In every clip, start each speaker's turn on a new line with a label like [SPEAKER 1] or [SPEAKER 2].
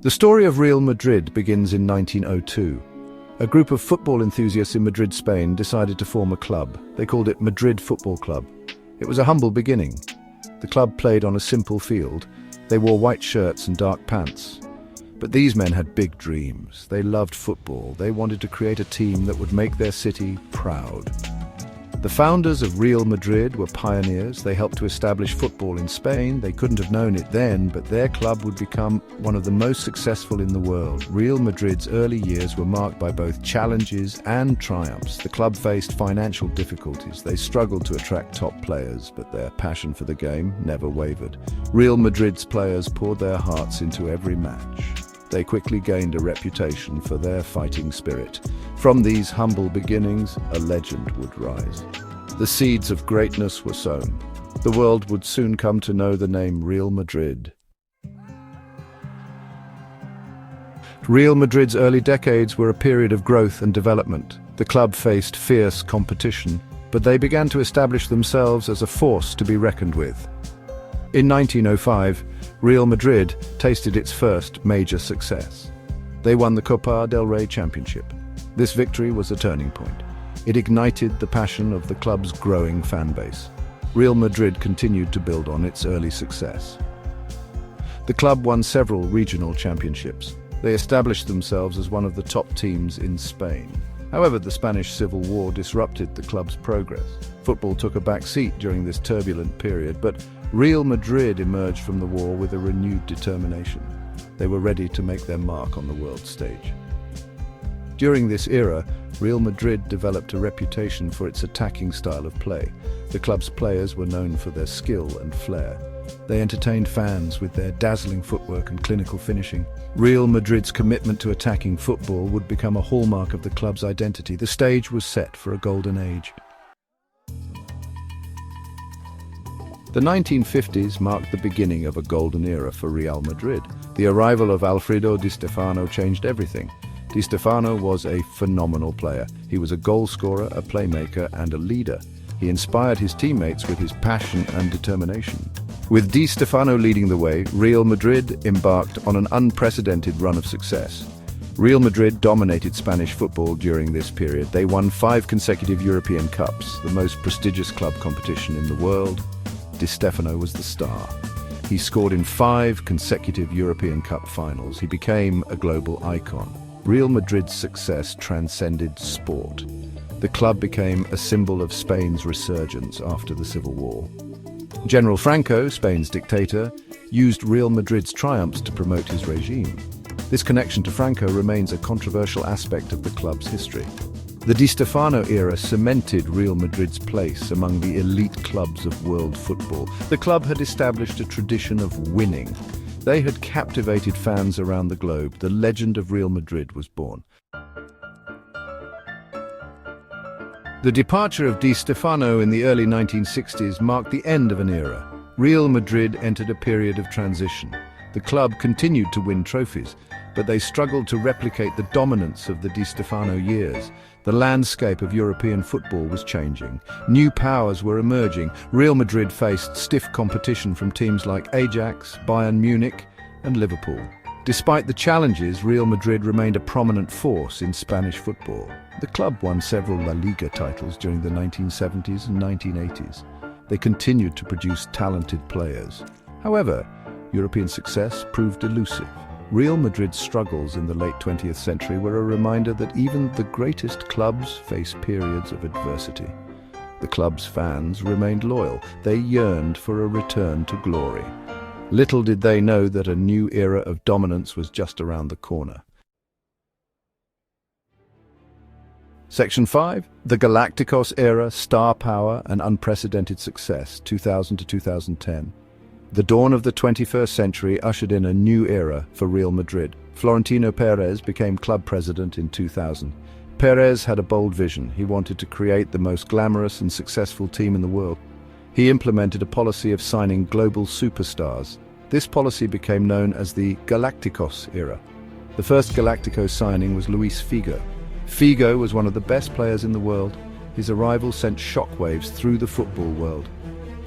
[SPEAKER 1] The story of Real Madrid begins in 1902. A group of football enthusiasts in Madrid, Spain decided to form a club. They called it Madrid Football Club. It was a humble beginning. The club played on a simple field. They wore white shirts and dark pants. But these men had big dreams. They loved football. They wanted to create a team that would make their city proud. The founders of Real Madrid were pioneers. They helped to establish football in Spain. They couldn't have known it then, but their club would become one of the most successful in the world. Real Madrid's early years were marked by both challenges and triumphs. The club faced financial difficulties. They struggled to attract top players, but their passion for the game never wavered. Real Madrid's players poured their hearts into every match. They quickly gained a reputation for their fighting spirit. From these humble beginnings, a legend would rise. The seeds of greatness were sown. The world would soon come to know the name Real Madrid. Real Madrid's early decades were a period of growth and development. The club faced fierce competition, but they began to establish themselves as a force to be reckoned with. In 1905, Real Madrid tasted its first major success. They won the Copa del Rey championship. This victory was a turning point. It ignited the passion of the club's growing fan base. Real Madrid continued to build on its early success. The club won several regional championships. They established themselves as one of the top teams in Spain. However, the Spanish Civil War disrupted the club's progress. Football took a back seat during this turbulent period, but Real Madrid emerged from the war with a renewed determination. They were ready to make their mark on the world stage. During this era, Real Madrid developed a reputation for its attacking style of play. The club's players were known for their skill and flair. They entertained fans with their dazzling footwork and clinical finishing. Real Madrid's commitment to attacking football would become a hallmark of the club's identity. The stage was set for a golden age. The 1950s marked the beginning of a golden era for Real Madrid. The arrival of Alfredo Di Stefano changed everything. Di Stefano was a phenomenal player. He was a goal scorer, a playmaker, and a leader. He inspired his teammates with his passion and determination. With Di Stefano leading the way, Real Madrid embarked on an unprecedented run of success. Real Madrid dominated Spanish football during this period. They won 5 consecutive European Cups, the most prestigious club competition in the world. Di Stefano was the star. He scored in 5 consecutive European Cup finals. He became a global icon. Real Madrid's success transcended sport. The club became a symbol of Spain's resurgence after the Civil War. General Franco, Spain's dictator, used Real Madrid's triumphs to promote his regime. This connection to Franco remains a controversial aspect of the club's history. The Di Stefano era cemented Real Madrid's place among the elite clubs of world football. The club had established a tradition of winning. They had captivated fans around the globe. The legend of Real Madrid was born. The departure of Di Stefano in the early 1960s marked the end of an era. Real Madrid entered a period of transition. The club continued to win trophies, but they struggled to replicate the dominance of the Di Stefano years. The landscape of European football was changing. New powers were emerging. Real Madrid faced stiff competition from teams like Ajax, Bayern Munich, and Liverpool. Despite the challenges, Real Madrid remained a prominent force in Spanish football. The club won several La Liga titles during the 1970s and 1980s. They continued to produce talented players. However, European success proved elusive. Real Madrid's struggles in the late 20th century were a reminder that even the greatest clubs face periods of adversity. The club's fans remained loyal. They yearned for a return to glory. Little did they know that a new era of dominance was just around the corner. Section 5. The Galacticos Era, Star Power and Unprecedented Success, 2000 to 2010. The dawn of the 21st century ushered in a new era for Real Madrid. Florentino Perez became club president in 2000. Perez had a bold vision. He wanted to create the most glamorous and successful team in the world. He implemented a policy of signing global superstars. This policy became known as the Galacticos era. The first Galacticos signing was Luis Figo. Figo was one of the best players in the world. His arrival sent shockwaves through the football world.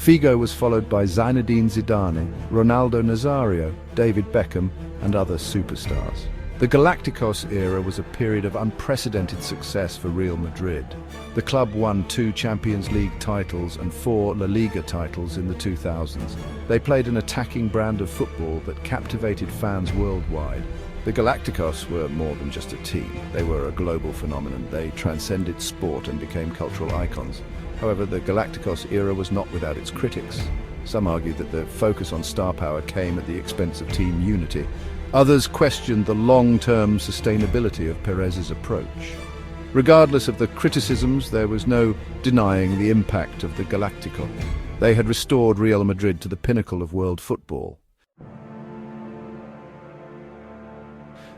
[SPEAKER 1] Figo was followed by Zinedine Zidane, Ronaldo Nazario, David Beckham, and other superstars. The Galacticos era was a period of unprecedented success for Real Madrid. The club won 2 Champions League titles and 4 La Liga titles in the 2000s. They played an attacking brand of football that captivated fans worldwide. The Galacticos were more than just a team. They were a global phenomenon. They transcended sport and became cultural icons. However, the Galacticos era was not without its critics. Some argued that the focus on star power came at the expense of team unity. Others questioned the long-term sustainability of Perez's approach. Regardless of the criticisms, there was no denying the impact of the Galacticos. They had restored Real Madrid to the pinnacle of world football.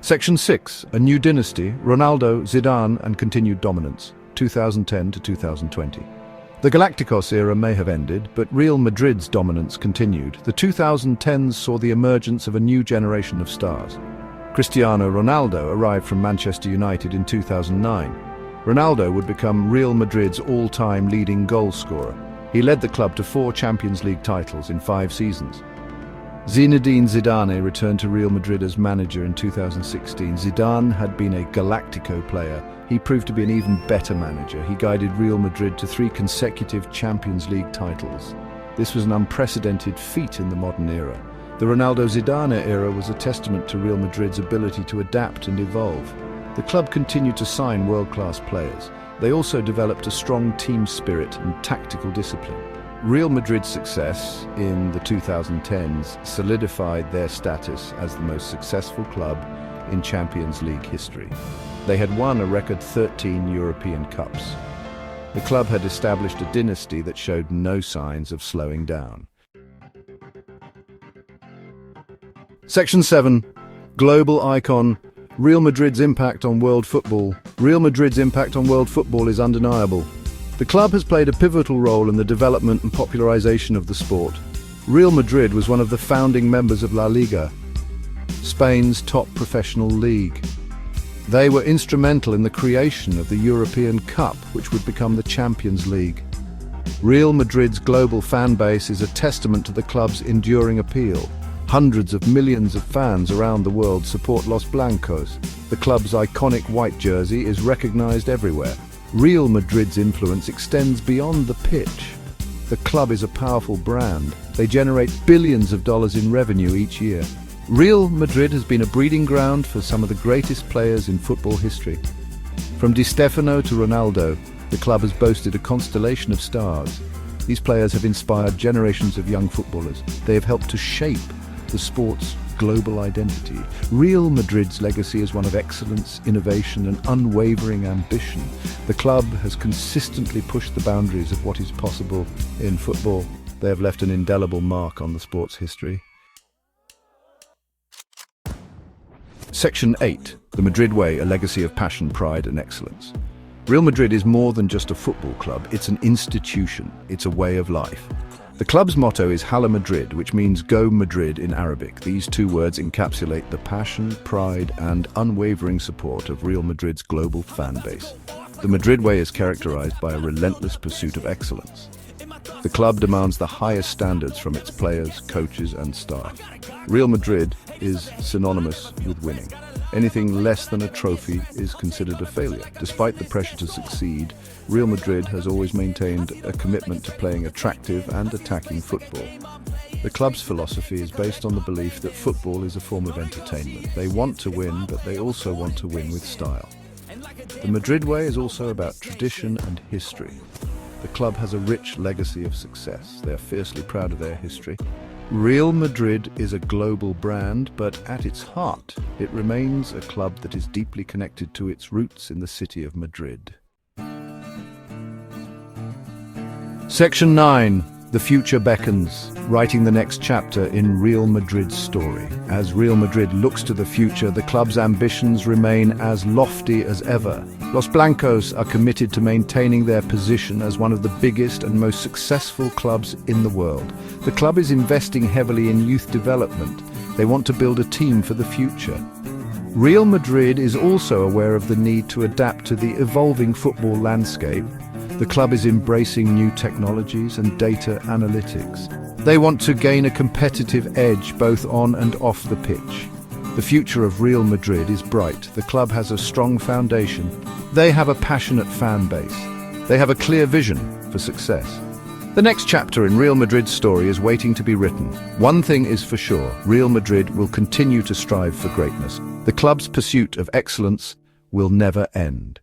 [SPEAKER 1] Section 6. A new dynasty, Ronaldo, Zidane and continued dominance, 2010 to 2020. The Galacticos era may have ended, but Real Madrid's dominance continued. The 2010s saw the emergence of a new generation of stars. Cristiano Ronaldo arrived from Manchester United in 2009. Ronaldo would become Real Madrid's all-time leading goal scorer. He led the club to 4 Champions League titles in 5 seasons. Zinedine Zidane returned to Real Madrid as manager in 2016. Zidane had been a Galactico player. He proved to be an even better manager. He guided Real Madrid to 3 consecutive Champions League titles. This was an unprecedented feat in the modern era. The Ronaldo-Zidane era was a testament to Real Madrid's ability to adapt and evolve. The club continued to sign world-class players. They also developed a strong team spirit and tactical discipline. Real Madrid's success in the 2010s solidified their status as the most successful club in Champions League history. They had won a record 13 European Cups. The club had established a dynasty that showed no signs of slowing down. Section 7. Global icon. Real Madrid's impact on world football. Real Madrid's impact on world football is undeniable. The club has played a pivotal role in the development and popularization of the sport. Real Madrid was one of the founding members of La Liga, Spain's top professional league. They were instrumental in the creation of the European Cup, which would become the Champions League. Real Madrid's global fan base is a testament to the club's enduring appeal. Hundreds of millions of fans around the world support Los Blancos. The club's iconic white jersey is recognized everywhere. Real Madrid's influence extends beyond the pitch. The club is a powerful brand. They generate billions of dollars in revenue each year. Real Madrid has been a breeding ground for some of the greatest players in football history. From Di Stefano to Ronaldo, the club has boasted a constellation of stars. These players have inspired generations of young footballers. They have helped to shape the sport's global identity. Real Madrid's legacy is one of excellence, innovation and unwavering ambition. The club has consistently pushed the boundaries of what is possible in football. They have left an indelible mark on the sport's history. Section 8. The Madrid Way, a legacy of passion, pride and excellence. Real Madrid is more than just a football club. It's an institution. It's a way of life. The club's motto is Hala Madrid, which means Go Madrid in Arabic. These 2 words encapsulate the passion, pride and unwavering support of Real Madrid's global fan base. The Madrid Way is characterized by a relentless pursuit of excellence. The club demands the highest standards from its players, coaches and staff. Real Madrid is synonymous with winning. Anything less than a trophy is considered a failure. Despite the pressure to succeed, Real Madrid has always maintained a commitment to playing attractive and attacking football. The club's philosophy is based on the belief that football is a form of entertainment. They want to win, but they also want to win with style. The Madrid Way is also about tradition and history. The club has a rich legacy of success. They are fiercely proud of their history. Real Madrid is a global brand, but at its heart, it remains a club that is deeply connected to its roots in the city of Madrid. Section 9. The future beckons, writing the next chapter in Real Madrid's story. As Real Madrid looks to the future, the club's ambitions remain as lofty as ever. Los Blancos are committed to maintaining their position as one of the biggest and most successful clubs in the world. The club is investing heavily in youth development. They want to build a team for the future. Real Madrid is also aware of the need to adapt to the evolving football landscape. The club is embracing new technologies and data analytics. They want to gain a competitive edge both on and off the pitch. The future of Real Madrid is bright. The club has a strong foundation. They have a passionate fan base. They have a clear vision for success. The next chapter in Real Madrid's story is waiting to be written. One thing is for sure, Real Madrid will continue to strive for greatness. The club's pursuit of excellence will never end.